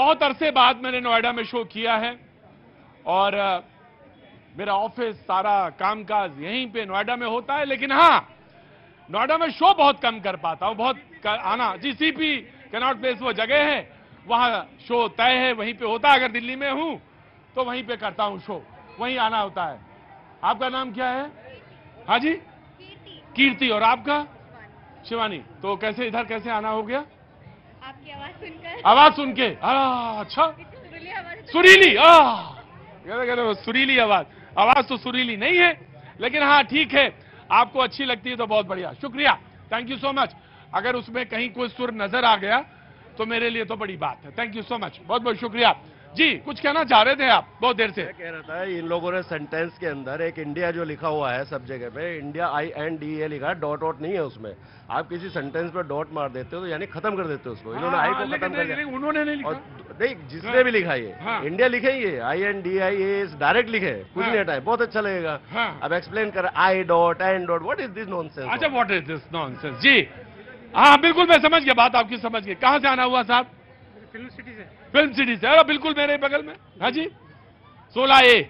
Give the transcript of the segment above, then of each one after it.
बहुत अरसे बाद मैंने नोएडा में शो किया है और मेरा ऑफिस सारा कामकाज यहीं पे नोएडा में होता है, लेकिन हाँ, नोएडा में शो बहुत कम कर पाता हूं, आना जी सीपी कैनॉट प्लेस वो जगह है, वहां शो तय है, वहीं पे होता है। अगर दिल्ली में हूं तो वहीं पे करता हूं शो, वहीं आना होता है। आपका नाम क्या है? हाँ जी, कीर्ति। और आपका? शिवानी। तो कैसे इधर कैसे आना हो गया? आपकी आवाज सुनकर। आवाज सुन के? अच्छा, सुरीली। सुरीली आवाज तो सुरीली नहीं है, लेकिन हाँ ठीक है, आपको अच्छी लगती है तो बहुत बढ़िया, शुक्रिया, थैंक यू सो मच। अगर उसमें कहीं कोई सुर नजर आ गया तो मेरे लिए तो बड़ी बात है। थैंक यू सो मच, बहुत बहुत शुक्रिया। जी, कुछ कहना चाह रहे थे आप बहुत देर से? मैं कह रहा था, इन लोगों ने सेंटेंस के अंदर एक इंडिया जो लिखा हुआ है सब जगह पे, इंडिया INDA लिखा है, डॉट वॉट नहीं है उसमें। आप किसी सेंटेंस पे डॉट मार देते हो तो यानी खत्म कर देते हो उसको। इन्होंने आई को खत्म कर दिया। उन्होंने नहीं लिखा। नहीं, जिसने भी लिखा ये इंडिया लिखे ही है, INDIA डायरेक्ट लिखे, कुछ नहीं हटाए, बहुत अच्छा लगेगा। अब एक्सप्लेन कर, I dot N dot, what is this nonsense? अच्छा, व्हाट इज दिस नॉनसेंस? जी हाँ, बिल्कुल मैं समझ गया, बात आपकी समझ गई। कहां से आना हुआ साहब? फिल्म सिटी से। फिल्म सिटी से? अरे बिल्कुल मेरे बगल में। हाँ जी, 16A।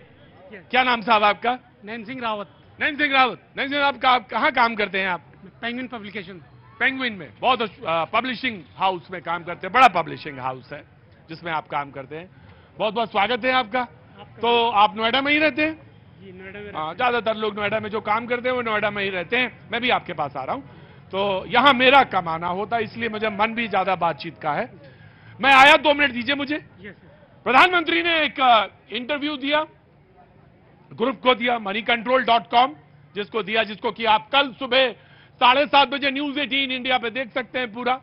क्या नाम साहब आपका? नैन सिंह रावत। नैन सिंह रावत। नैन सिंह, आप कहाँ काम करते हैं आप? Penguin publication. पेंगुइन में, बहुत पब्लिशिंग हाउस में काम करते हैं, बड़ा पब्लिशिंग हाउस है जिसमें आप काम करते हैं। बहुत बहुत स्वागत है आपका। तो आप नोएडा में ही रहते हैं? जी, नोएडा में। हाँ, ज्यादातर लोग नोएडा में जो काम करते हैं वो नोएडा में ही रहते हैं। मैं भी आपके पास आ रहा हूं, तो यहां मेरा कमाना होता है, इसलिए मुझे मन भी ज्यादा बातचीत का है। मैं आया, 2 मिनट दीजिए मुझे। प्रधानमंत्री ने एक इंटरव्यू दिया, ग्रुप को दिया, moneycontrol.com, जिसको कि आप कल सुबह 7:30 बजे न्यूज 18 इंडिया पे देख सकते हैं पूरा।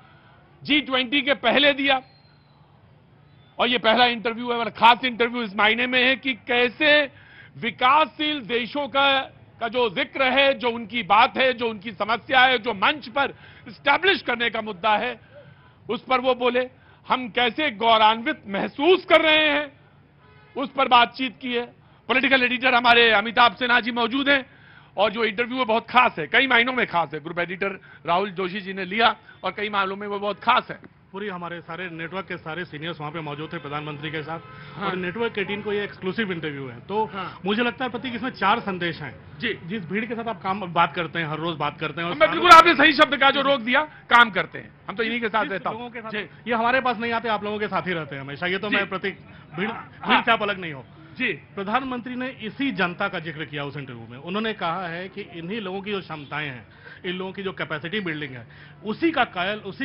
G20 के पहले दिया, और ये पहला इंटरव्यू है, खास इंटरव्यू इस मायने में है कि कैसे विकासशील देशों का जो जिक्र है, जो उनकी बात है, जो उनकी समस्या है, जो मंच पर स्टैब्लिश करने का मुद्दा है, उस पर वो बोले। हम कैसे गौरवान्वित महसूस कर रहे हैं, उस पर बातचीत की है। पॉलिटिकल एडिटर हमारे अमिताभ सिन्हा जी मौजूद हैं, और जो इंटरव्यू है बहुत खास है, कई मायनों में खास है। ग्रुप एडिटर राहुल जोशी जी ने लिया, और कई मामलों में वो बहुत खास है। पूरी हमारे सारे नेटवर्क के सारे सीनियर्स वहां पे मौजूद थे प्रधानमंत्री के साथ। और नेटवर्क 18 को ये एक्सक्लूसिव इंटरव्यू है। तो मुझे लगता है प्रतीक, इसमें 4 संदेश हैं। जी, जिस भीड़ के साथ आप बात करते हैं, हर रोज बात करते हैं, और मैं बिल्कुल, आपने सही शब्द का जो रोक दिया, काम करते हैं हम तो इन्हीं के साथ रहता हूं। लोगों के साथ ये हमारे पास नहीं आते, आप लोगों के साथ ही रहते हैं हमेशा। ये तो मैं प्रतीक, भीड़ से आप अलग नहीं हो। जी, प्रधानमंत्री ने इसी जनता का जिक्र किया उस इंटरव्यू में। उन्होंने कहा है कि इन्हीं लोगों की जो क्षमताएं हैं, इन लोगों की जो कैपेसिटी बिल्डिंग है, उसी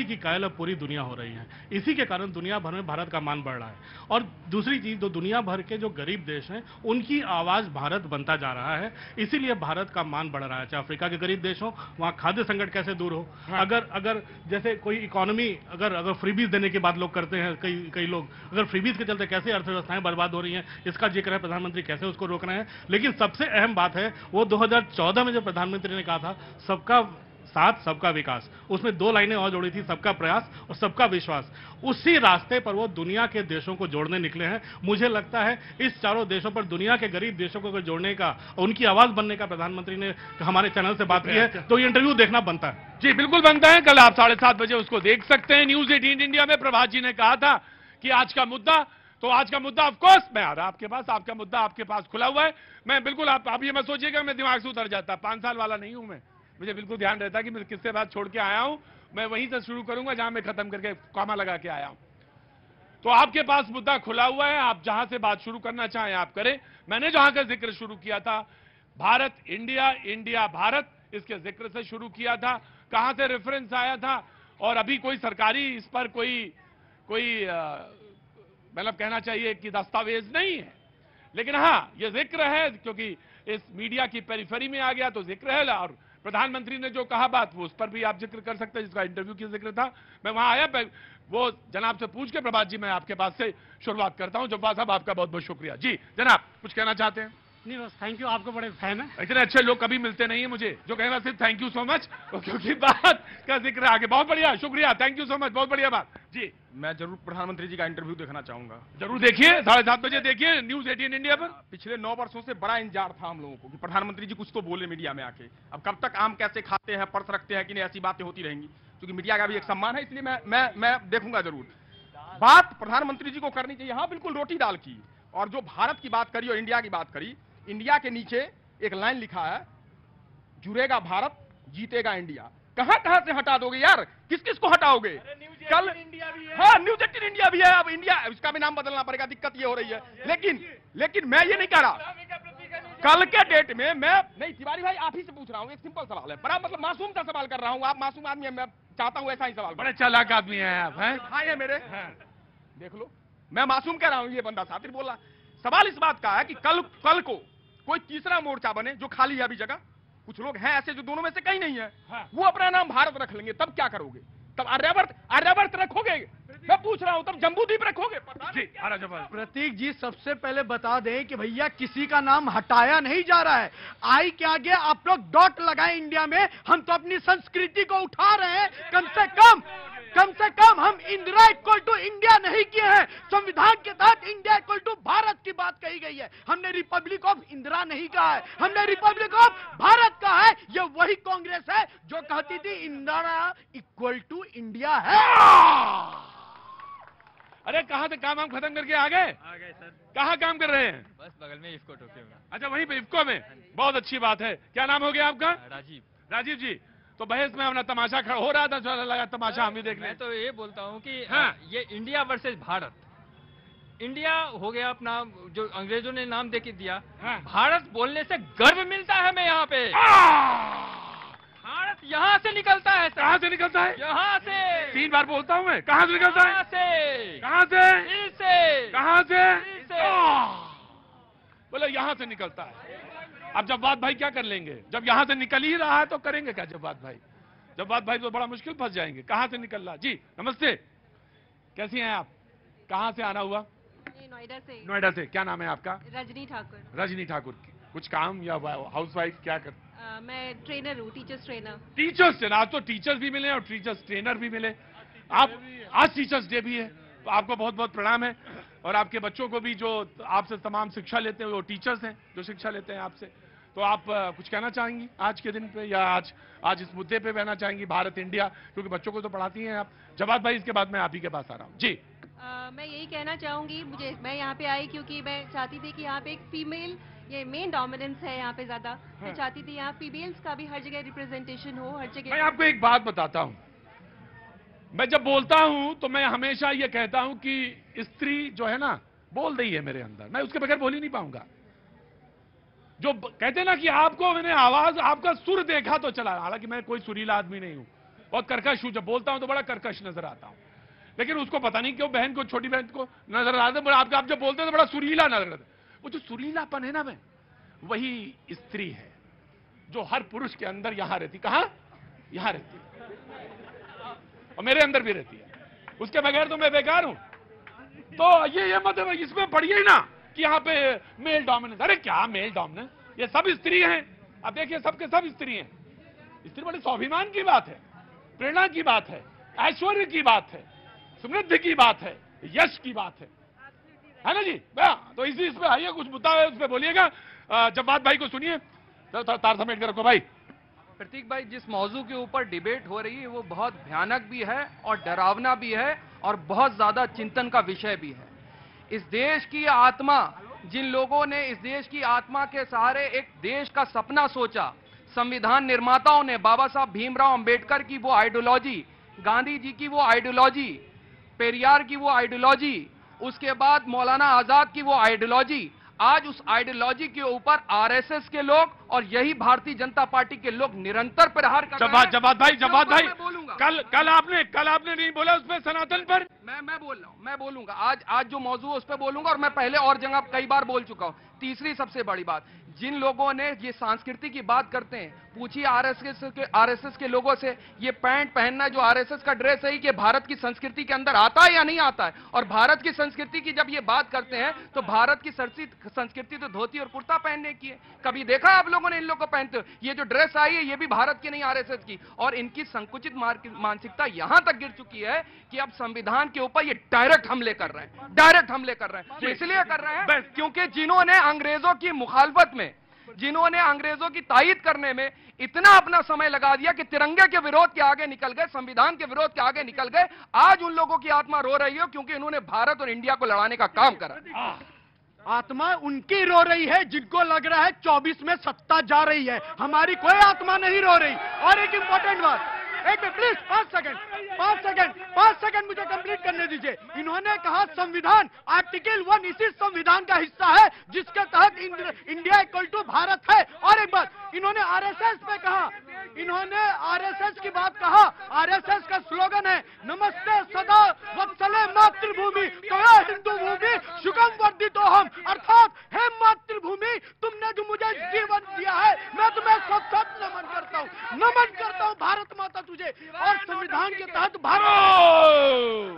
की कायल अब पूरी दुनिया हो रही है। इसी के कारण दुनिया भर में भारत का मान बढ़ रहा है। और दूसरी चीज, तो दुनिया भर के जो गरीब देश हैं, उनकी आवाज भारत बनता जा रहा है, इसीलिए भारत का मान बढ़ रहा है। चाहे अफ्रीका के गरीब देश हो, वहां खाद्य संकट कैसे दूर हो। अगर जैसे कोई इकोनॉमी, अगर फ्रीबीज देने की बात लोग करते हैं, कई लोग, अगर फ्रीबीज के चलते कैसे अर्थव्यवस्थाएं बर्बाद हो रही हैं, इसका जिक्र है, प्रधानमंत्री कैसे उसको रोक रहे हैं। लेकिन सबसे अहम बात है, वो 2014 में जो प्रधानमंत्री ने कहा था, सबका साथ सबका विकास, उसमें 2 लाइनें और जोड़ी थी, सबका प्रयास और सबका विश्वास। उसी रास्ते पर वो दुनिया के देशों को जोड़ने निकले हैं। मुझे लगता है इस चारों देशों पर, दुनिया के गरीब देशों को जोड़ने का, उनकी आवाज बनने का प्रधानमंत्री ने हमारे चैनल से बात की है, तो ये इंटरव्यू देखना बनता है। जी बिल्कुल बनता है। कल आप 7:30 बजे उसको देख सकते हैं न्यूज 18 इंडिया में। प्रभात जी ने कहा था कि आज का मुद्दा ऑफ कोर्स मैं आ रहा आपके पास, आपका मुद्दा आपके पास खुला हुआ है। मैं बिल्कुल, आप ये मत सोचिएगा मैं दिमाग से उतर जाता, 5 साल वाला नहीं हूं मैं। मुझे बिल्कुल ध्यान रहता है कि मैं किससे बात छोड़ के आया हूं, मैं वहीं से शुरू करूंगा जहां मैं खत्म करके कॉमा लगा के आया हूं। तो आपके पास मुद्दा खुला हुआ है, आप जहां से बात शुरू करना चाहें आप करें। मैंने जहां का जिक्र शुरू किया था, भारत इंडिया, इंडिया भारत, इसके जिक्र से शुरू किया था। कहां से रेफरेंस आया था, और अभी कोई सरकारी इस पर कोई मतलब कहना चाहिए कि दस्तावेज नहीं है, लेकिन हां ये जिक्र है, क्योंकि इस मीडिया की पेरिफेरी में आ गया तो जिक्र है। और प्रधानमंत्री ने जो कहा बात, वो उस पर भी आप जिक्र कर सकते हैं, जिसका इंटरव्यू की जिक्र था। मैं वहां आया, वो जनाब से पूछ के, प्रभात जी मैं आपके पास से शुरुआत करता हूं। जब्बार साहब आपका बहुत बहुत शुक्रिया। जी जनाब, कुछ कहना चाहते हैं? नहीं, बस थैंक यू, आपको बड़े फैन है। इतने अच्छे लोग कभी मिलते नहीं है मुझे जो कहना सिर्फ थैंक यू सो मच, क्योंकि बात का जिक्र आगे। बहुत बढ़िया, शुक्रिया, थैंक यू सो मच, बहुत बढ़िया बात। जी, मैं जरूर प्रधानमंत्री जी का इंटरव्यू देखना चाहूंगा। जरूर देखिए, 7:30 बजे देखिए न्यूज 18 इंडिया पर। पिछले 9 वर्षों से बड़ा इंतजार था हम लोगों को कि प्रधानमंत्री जी कुछ तो बोले मीडिया में आके। अब कब तक आम कैसे खाते हैं, पर्स रखते हैं कि नहीं, ऐसी बातें होती रहेंगी, क्योंकि मीडिया का भी एक सम्मान है, इसलिए मैं देखूंगा जरूर। बात प्रधानमंत्री जी को करनी चाहिए। हाँ बिल्कुल, रोटी दाल की। और जो भारत की बात करी और इंडिया की बात करी, इंडिया के नीचे एक लाइन लिखा है, जुड़ेगा भारत जीतेगा इंडिया। कहां कहां से हटा दोगे यार, किस किस को हटाओगे? कल हाँ न्यूज 18 इंडिया भी है, अब इंडिया इसका भी नाम बदलना पड़ेगा, दिक्कत ये हो रही है। लेकिन मैं ये नहीं कह रहा, कल के डेट में मैं नहीं, तिवारी भाई आप ही से पूछ रहा हूं, एक सिंपल सवाल है, बड़ा मतलब मासूम सा सवाल कर रहा हूं, आप मासूम आदमी है, मैं चाहता हूं ऐसा ही सवाल। बड़े चालाक आदमी हैं आप, हैं? भाई है मेरे, देख लो मैं मासूम कह रहा हूं, ये बंदा सातिर बोल रहा। सवाल इस बात का है कि कल को कोई तीसरा मोर्चा बने जो खाली है अभी जगह, कुछ लोग हैं ऐसे जो दोनों में से कहीं नहीं है, वो अपना नाम भारत रख लेंगे, तब क्या करोगे? तब आर्यवर्त रखोगे? मैं पूछ रहा हूं, तब जम्बूद्वीप रखोगे? प्रतीक जी सबसे पहले बता दें कि भैया किसी का नाम हटाया नहीं जा रहा है। आई के आगे आप लोग डॉट लगाए इंडिया में, हम तो अपनी संस्कृति को उठा रहे हैं। कम से कम हम इंदिरा इक्वल टू इंडिया नहीं किए हैं। संविधान के तहत इंडिया इक्वल टू भारत की बात कही गई है, हमने रिपब्लिक ऑफ इंदिरा नहीं कहा है, हमने रिपब्लिक ऑफ भारत कहा है। ये वही कांग्रेस है जो कहती थी इंदिरा इक्वल टू इंडिया है। अरे कहाँ से काम खत्म करके आ गए सर। कहाँ काम कर रहे हैं? बस बगल में इफ्को टोक्यो में। अच्छा वहीं पे इफ्को में, बहुत अच्छी बात है। क्या नाम हो गया आपका? राजीव जी। तो बहस में अपना तमाशा खड़ा हो रहा था, चला लगा तमाशा हम भी देख लें। मैं तो ये बोलता हूँ कि हाँ। ये इंडिया वर्सेस भारत, इंडिया हो गया अपना जो अंग्रेजों ने नाम देके दिया, हाँ। भारत बोलने से गर्व मिलता है हमें यहाँ पे। भारत यहाँ से निकलता है। कहाँ से निकलता है? यहाँ से। 3 बार बोलता हूँ मैं, कहाँ से निकलता है? कहाँ से? कहाँ से? बोले यहाँ से निकलता है। अब जब्बात भाई क्या कर लेंगे? जब यहाँ से निकल ही रहा है तो करेंगे क्या जब्बात भाई? जब्बात भाई तो बड़ा मुश्किल फंस जाएंगे। कहाँ से निकल रहा? जी नमस्ते, कैसी हैं आप? कहाँ से आना हुआ? नोएडा से। नोएडा से। क्या नाम है आपका? रजनी ठाकुर। रजनी ठाकुर। कुछ काम या हाउसवाइफ क्या कर? मैं ट्रेनर हूँ, टीचर्स ट्रेनर। टीचर्स डे, आज तो टीचर्स भी मिले और टीचर्स ट्रेनर भी मिले। आप आज टीचर्स डे भी है, तो आपको बहुत बहुत प्रणाम है। और आपके बच्चों को भी जो आपसे तमाम शिक्षा लेते हैं वो टीचर्स हैं जो शिक्षा लेते हैं आपसे। तो आप कुछ कहना चाहेंगी आज के दिन पे, या आज इस मुद्दे पे कहना चाहेंगी भारत इंडिया, क्योंकि बच्चों को तो पढ़ाती हैं आप। जवाब भाई इसके बाद मैं आप ही के पास आ रहा हूँ। जी मैं यही कहना चाहूंगी, मैं यहाँ पे आई क्योंकि मैं चाहती थी कि यहाँ पे एक फीमेल, ये मेन डोमिनेंस है यहाँ पे ज्यादा, मैं चाहती थी यहाँ फीमेल्स का भी हर जगह रिप्रेजेंटेशन हो, हर जगह। मैं आपको एक बात बताता हूँ, मैं जब बोलता हूँ तो मैं हमेशा ये कहता हूँ कि स्त्री जो है ना बोल रही है मेरे अंदर, मैं उसके बगैर बोल ही नहीं पाऊंगा। जो कहते हैं ना कि आपको मैंने आवाज, आपका सुर देखा तो चला, हालांकि मैं कोई सुरीला आदमी नहीं हूं, बहुत कर्कश हूं, जब बोलता हूं तो बड़ा कर्कश नजर आता हूं, लेकिन उसको पता नहीं क्यों बहन को, छोटी बहन को नजर आता है आप जब बोलते हैं तो बड़ा सुरीला नजर आता है। वो जो सुरीलापन है ना, मैं वही स्त्री है जो हर पुरुष के अंदर यहां रहती। कहां? यहां रहती है और मेरे अंदर भी रहती है, उसके बगैर तो मैं बेकार हूं। तो ये मतलब इसमें पढ़िए ना कि यहाँ पे मेल डोमिनेंस। अरे क्या मेल डोमिनेंस, ये सब स्त्री हैं। अब देखिए सबके सब स्त्री हैं। स्त्री बड़े स्वाभिमान की बात है, प्रेरणा की बात है, ऐश्वर्य की बात है, समृद्धि की बात है, यश की बात है ना जी? तो इसी इस पे आइए, कुछ मुद्दा है उस पर बोलिएगा। जब्बात भाई को सुनिए, तार समेट के रखो भाई। प्रतीक भाई, जिस मौजू के ऊपर डिबेट हो रही है वो बहुत भयानक भी है और डरावना भी है और बहुत ज्यादा चिंतन का विषय भी है। इस देश की आत्मा, जिन लोगों ने इस देश की आत्मा के सहारे एक देश का सपना सोचा, संविधान निर्माताओं ने बाबा साहब भीमराव अंबेडकर की वो आइडियोलॉजी, गांधी जी की वो आइडियोलॉजी, पेरियार की वो आइडियोलॉजी, उसके बाद मौलाना आजाद की वो आइडियोलॉजी, आज उस आइडियोलॉजी के ऊपर आरएसएस के लोग और यही भारतीय जनता पार्टी के लोग निरंतर प्रहार कर रहे हैं। जवाब भाई कल आपने नहीं बोला उस पर, सनातन पर। मैं बोल रहा हूं, मैं बोलूंगा आज जो मौजूद है उस पर बोलूंगा, और मैं पहले और जगह कई बार बोल चुका हूं। तीसरी सबसे बड़ी बात, जिन लोगों ने ये संस्कृति की बात करते हैं, पूछिए आरएसएस के लोगों से, ये पैंट पहनना जो आरएसएस का ड्रेस है, कि भारत की संस्कृति के अंदर आता है या नहीं आता है? और भारत की संस्कृति की जब ये बात करते हैं तो भारत की संस्कृति तो धोती और कुर्ता पहनने की है। कभी देखा आप लोगों ने इन लोगों को पहनते हुए? ये जो ड्रेस आई है ये भी भारत की नहीं, आरएसएस की। और इनकी संकुचित मानसिकता यहां तक गिर चुकी है कि अब संविधान के ऊपर ये डायरेक्ट हमले कर रहे हैं, तो इसलिए कर रहे हैं क्योंकि जिन्होंने अंग्रेजों की मुखालफत में जिन्होंने अंग्रेजों की तायीद करने में इतना अपना समय लगा दिया कि तिरंगे के विरोध के आगे निकल गए, संविधान के विरोध के आगे निकल गए। आज उन लोगों की आत्मा रो रही है क्योंकि इन्होंने भारत और इंडिया को लड़ाने का काम करा। आत्मा उनकी रो रही है जिनको लग रहा है 24 में सत्ता जा रही है, हमारी कोई आत्मा नहीं रो रही। और एक इंपॉर्टेंट बात, एक मिनट प्लीज, 5 सेकंड मुझे कंप्लीट करने दीजिए। इन्होंने कहा संविधान, आर्टिकल 1 इसी संविधान का हिस्सा है जिसके तहत इंडिया इक्वल टू भारत है। और एक बात, इन्होंने आरएसएस पे कहा, इन्होंने आरएसएस की बात कहा। आरएसएस का स्लोगन है नमस्ते सदा वत्सले मातृभूमि त्वया हिंदू भूमि सुगम वर्धितो हम, अर्थात हे मातृभूमि, तुमने जो मुझे जीवन दिया है मैं तुम्हें सत नमन करता हूँ भारत माता तुझे। और संविधान के तहत भारत